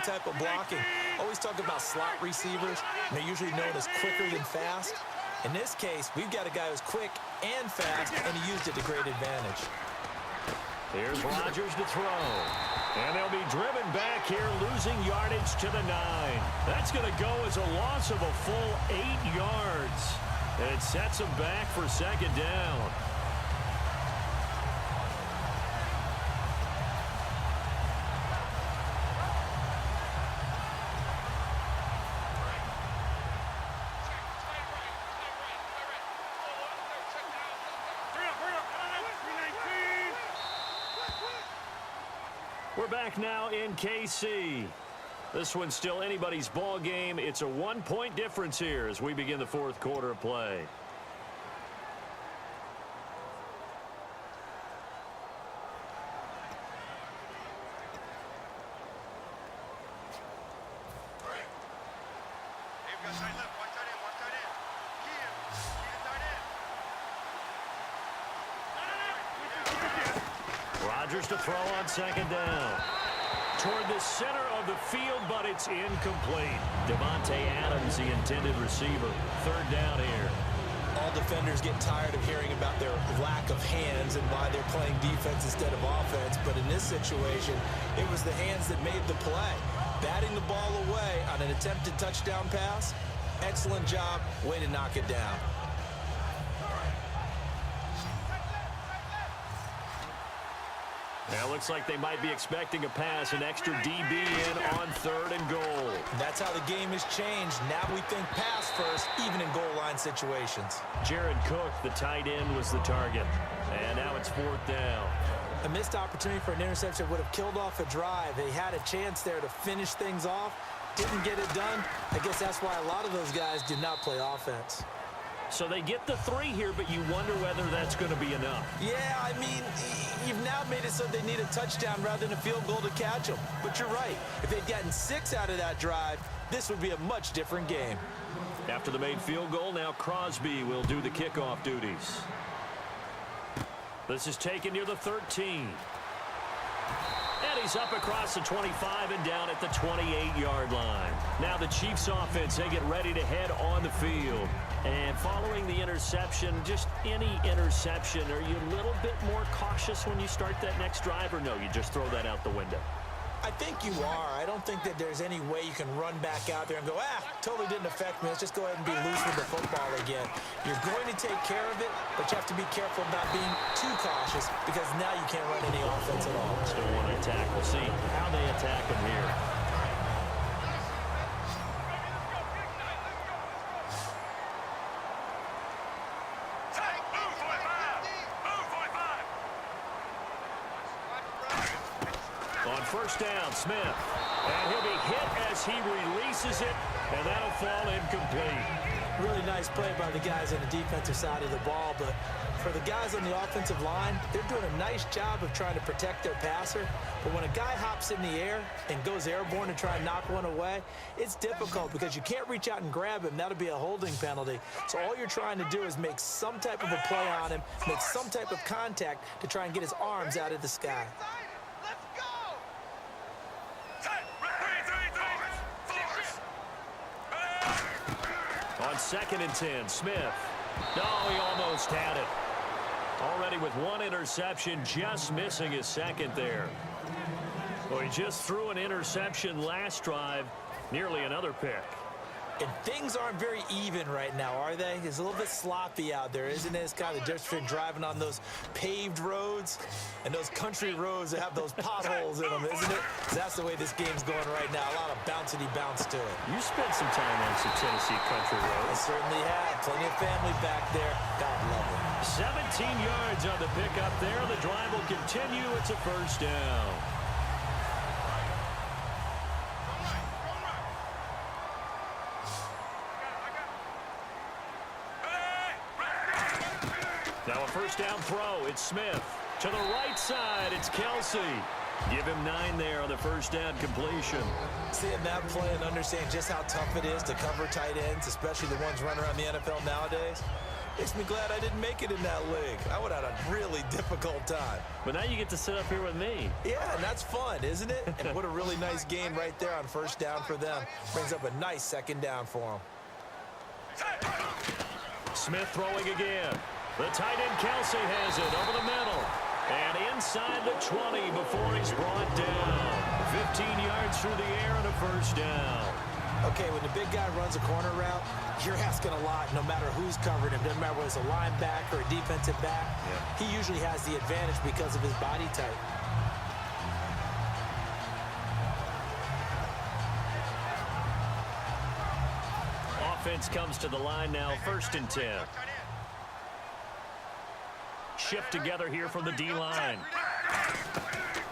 type of blocking. Always talk about slot receivers, and they're usually known as quicker than fast. In this case, we've got a guy who's quick and fast, and he used it to great advantage. Here's Rodgers to throw. And they'll be driven back here, losing yardage to the 9. That's going to go as a loss of a full 8 yards. And it sets them back for second down. We're back now in KC. This one's still anybody's ball game. It's a 1-point difference here as we begin the fourth quarter of play. Rodgers to throw on second down. Toward the center of the field, but it's incomplete. Devontae Adams, the intended receiver. Third down here. All defenders get tired of hearing about their lack of hands and why they're playing defense instead of offense. But in this situation, it was the hands that made the play. Batting the ball away on an attempted touchdown pass. Excellent job. Way to knock it down. Now, it looks like they might be expecting a pass, an extra DB in on 3rd and goal. That's how the game has changed. Now we think pass first, even in goal line situations. Jared Cook, the tight end, was the target. And now it's 4th down. A missed opportunity for an interception would have killed off a drive. They had a chance there to finish things off. Didn't get it done. I guess that's why a lot of those guys did not play offense. So they get the 3 here, but you wonder whether that's going to be enough. Yeah, I mean, you've now made it so they need a touchdown rather than a field goal to catch them. But you're right. If they'd gotten 6 out of that drive, this would be a much different game. After the made field goal, now Crosby will do the kickoff duties. This is taken near the 13. And he's up across the 25 and down at the 28-yard line. Now the Chiefs offense, they get ready to head on the field. And following the interception, just any interception, are you a little bit more cautious when you start that next drive, or no, you just throw that out the window? I think you are. I don't think that there's any way you can run back out there and go, totally didn't affect me. Let's just go ahead and be loose with the football again. You're going to take care of it, but you have to be careful about being too cautious because now you can't run any offense at all. Still want to attack. We'll see how they attack them here. First down, Smith. And he'll be hit as he releases it, and that'll fall incomplete. Really nice play by the guys on the defensive side of the ball, but for the guys on the offensive line, they're doing a nice job of trying to protect their passer. But when a guy hops in the air and goes airborne to try and knock one away, it's difficult because you can't reach out and grab him. That'll be a holding penalty. So all you're trying to do is make some type of a play on him, make some type of contact to try and get his arms out of the sky. On 2nd and 10, Smith. No, he almost had it. Already with 1 interception, just missing his 2nd there. Well, he just threw an interception last drive, nearly another pick. And things aren't very even right now, are they? It's a little bit sloppy out there, isn't it? It's kind of the difference between driving on those paved roads and those country roads that have those potholes in them, isn't it? That's the way this game's going right now. A lot of bounce to it. You spent some time on some Tennessee country roads. I certainly have. Plenty of family back there. God love it. 17 yards on the pickup there. The drive will continue. It's a first down. Now a first down throw. It's Smith. To the right side, it's Kelsey. Give him 9 there on the first down completion. Seeing that play and understanding just how tough it is to cover tight ends, especially the ones running around the NFL nowadays, Makes me glad I didn't make it in that league. I would have had a really difficult time. But now you get to sit up here with me. Yeah, and that's fun, isn't it? And what a really nice gain right there on first down for them. Brings up a nice second down for them. Smith throwing again. The tight end Kelsey has it over the middle. And inside the 20 before he's brought down. 15 yards through the air and a first down. Okay, when the big guy runs a corner route, you're asking a lot no matter who's covering him. Doesn't matter whether it's a linebacker or a defensive back. Yeah. He usually has the advantage because of his body type. Offense comes to the line now, 1st and 10. Shift together here from the D-line.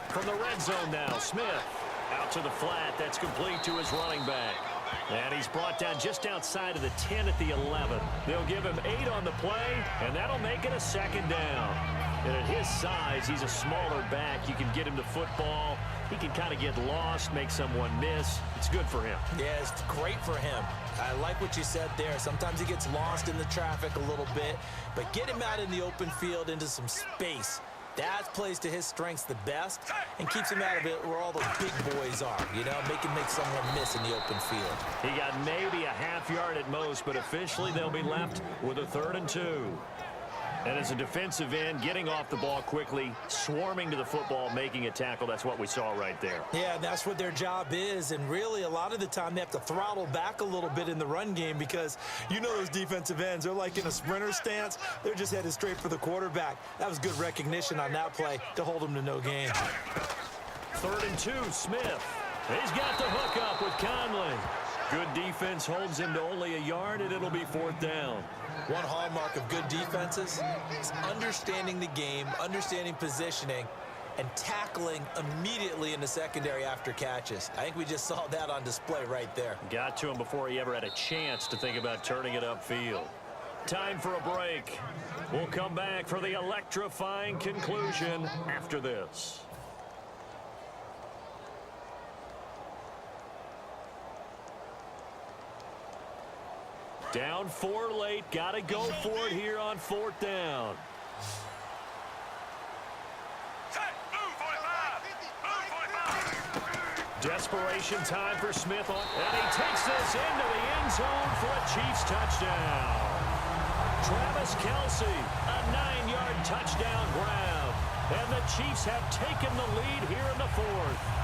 From the red zone now, Smith out to the flat. That's complete to his running back. And he's brought down just outside of the 10 at the 11. They'll give him 8 on the play, and that'll make it a second down. And at his size, he's a smaller back. You can get him the football. He can kind of get lost, make someone miss. It's good for him. Yeah, it's great for him. I like what you said there. Sometimes he gets lost in the traffic a little bit, but get him out in the open field into some space. That plays to his strengths the best and keeps him out of it where all those big boys are, you know, make someone miss in the open field. He got maybe a half yard at most, but officially they'll be left with a 3rd and 2. And as a defensive end, getting off the ball quickly, swarming to the football, making a tackle, that's what we saw right there. Yeah, that's what their job is, and really a lot of the time they have to throttle back a little bit in the run game because you know those defensive ends, they're like in a sprinter stance. They're just headed straight for the quarterback. That was good recognition on that play to hold them to no gain. 3rd and 2, Smith. He's got the hook up with Conley. Good defense holds him to only a yard, and it'll be 4th down. One hallmark of good defenses is understanding the game, understanding positioning, and tackling immediately in the secondary after catches. I think we just saw that on display right there. Got to him before he ever had a chance to think about turning it upfield. Time for a break. We'll come back for the electrifying conclusion after this. Down 4 late. Got to go for it here on 4th down. Desperation time for Smith. And he takes this into the end zone for a Chiefs touchdown. Travis Kelsey, a 9-yard touchdown grab. And the Chiefs have taken the lead here in the 4th.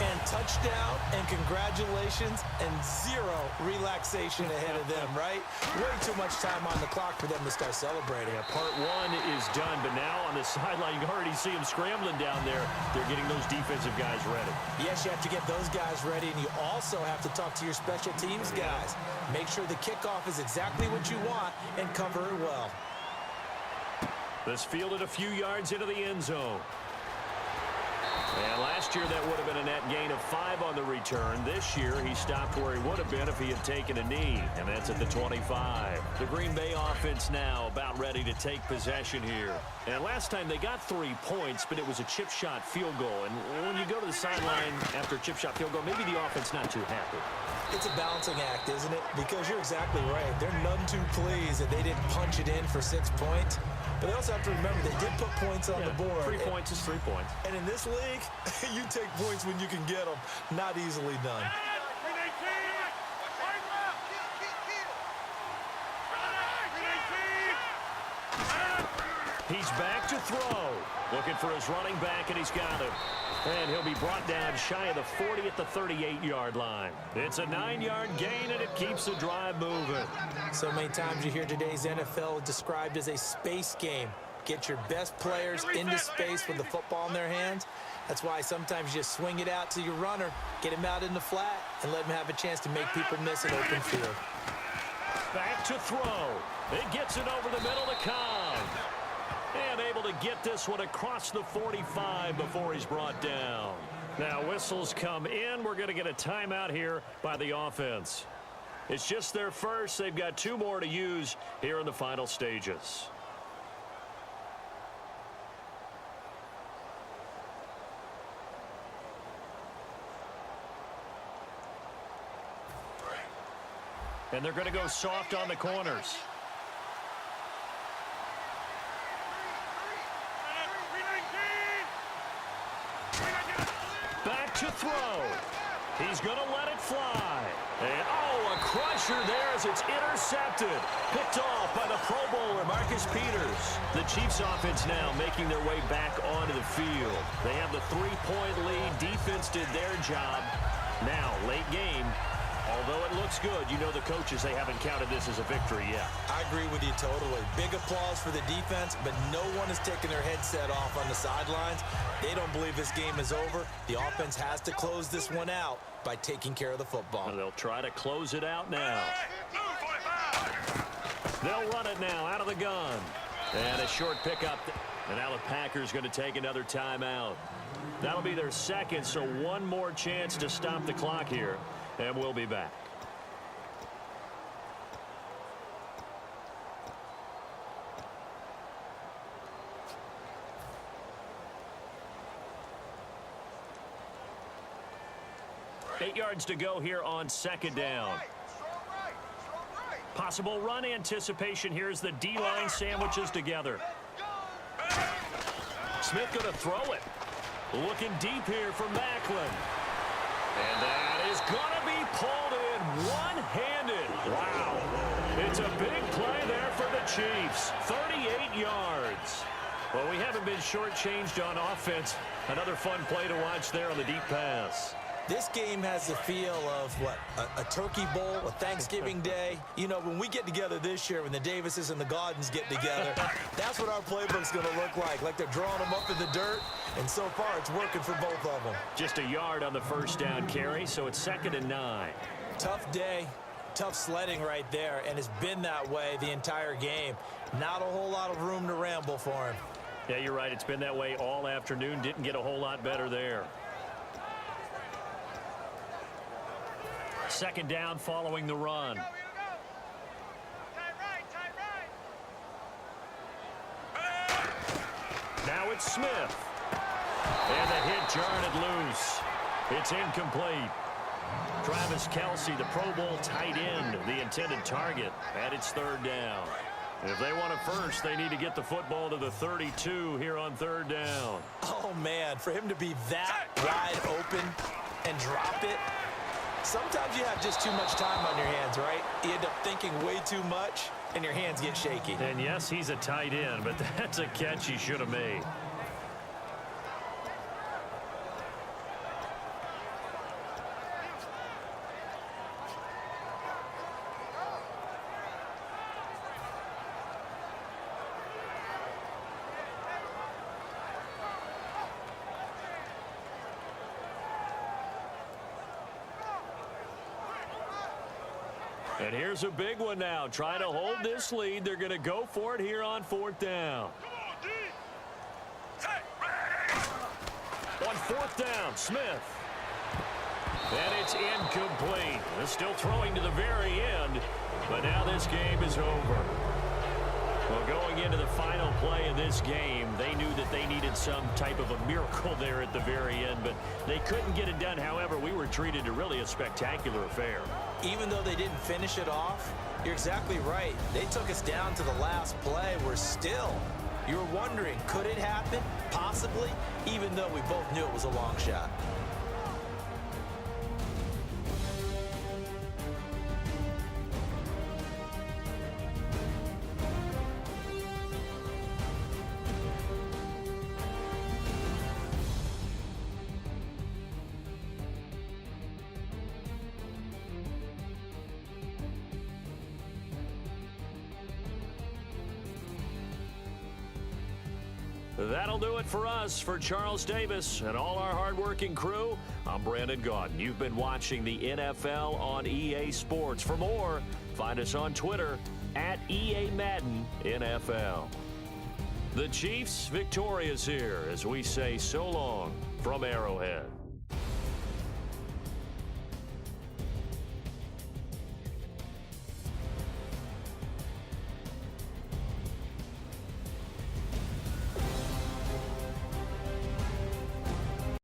And touchdown and congratulations and 0 relaxation ahead of them, right? Way too much time on the clock for them to start celebrating. Yeah, part 1 is done, but now on the sideline, you can already see them scrambling down there. They're getting those defensive guys ready. Yes, you have to get those guys ready, and you also have to talk to your special teams guys. Make sure the kickoff is exactly what you want and cover it well. This fielded a few yards into the end zone. And last year that would have been a net gain of 5 on the return. This year he stopped where he would have been if he had taken a knee, and that's at the 25. The Green Bay offense now about ready to take possession here. And last time they got 3 points, but it was a chip shot field goal. And when you go to the sideline after a chip shot field goal, maybe the offense not too happy. It's a balancing act, isn't it? Because you're exactly right. They're none too pleased that they didn't punch it in for 6 points. But they also have to remember they did put points on the board. 3 points is 3 points. And in this league, you take points when you can get them. Not easily done. He's back to throw. Looking for his running back, and he's got him. And he'll be brought down shy of the 40 at the 38-yard line. It's a 9-yard gain, and it keeps the drive moving. So many times you hear today's NFL described as a space game. Get your best players into space with the football in their hands. That's why sometimes you just swing it out to your runner, get him out in the flat, and let him have a chance to make people miss an open field. Back to throw. It gets it over the middle to Cobb. And able to get this one across the 45 before he's brought down. Now whistles come in. We're going to get a timeout here by the offense. It's just their first. They've got 2 more to use here in the final stages. And they're going to go soft on the corners. throw. He's going to let it fly. And, oh, a crusher there as it's intercepted. Picked off by the Pro Bowler, Marcus Peters. The Chiefs offense now making their way back onto the field. They have the 3-point lead. Defense did their job. Now, late game. Although it looks good, you know the coaches, they haven't counted this as a victory yet. I agree with you totally. Big applause for the defense, but no one is taking their headset off on the sidelines. They don't believe this game is over. The offense has to close this one out by taking care of the football. And they'll try to close it out now. They'll run it now out of the gun. And a short pickup. And now the Packers going to take another timeout. That'll be their second, so one more chance to stop the clock here. And we'll be back. Eight yards to go here on second down. Possible run anticipation. Here's the D-line sandwiches together. Smith going to throw it. Looking deep here for Macklin. And that is going to be pulled in one-handed. Wow. It's a big play there for the Chiefs. 38 yards. Well, we haven't been shortchanged on offense. Another fun play to watch there on the deep pass. This game has the feel of, what, a turkey bowl, a Thanksgiving day. You know, when we get together this year, when the Davises and the Gardens get together, that's what our playbook's going to look like they're drawing them up in the dirt, and so far it's working for both of them. Just a yard on the first down carry, so it's 2nd and 9. Tough day, tough sledding right there, and it's been that way the entire game. Not a whole lot of room to ramble for him. Yeah, you're right. It's been that way all afternoon. Didn't get a whole lot better there. 2nd down following the run. Now it's Smith. And the hit jarred it loose. It's incomplete. Travis Kelce, the Pro Bowl tight end, the intended target, and it's 3rd down. If they want it first, they need to get the football to the 32 here on 3rd down. Oh, man, for him to be that wide open and drop it. Sometimes you have just too much time on your hands, right? You end up thinking way too much, and your hands get shaky. And yes, he's a tight end, but that's a catch he should have made. And here's a big one now. Trying to hold this lead. They're going to go for it here on 4th down. On 4th down, Smith. And it's incomplete. They're still throwing to the very end. But now this game is over. Well, going into the final play of this game, they knew that they needed some type of a miracle there at the very end, but they couldn't get it done. However, we were treated to really a spectacular affair. Even though they didn't finish it off, you're exactly right. They took us down to the last play. We're still, you're wondering, could it happen? Possibly, even though we both knew it was a long shot. That'll do it for us. For Charles Davis and all our hardworking crew, I'm Brandon Gaudin. You've been watching the NFL on EA Sports. For more, find us on Twitter at EA Madden NFL. The Chiefs victorious here as we say so long from Arrowhead.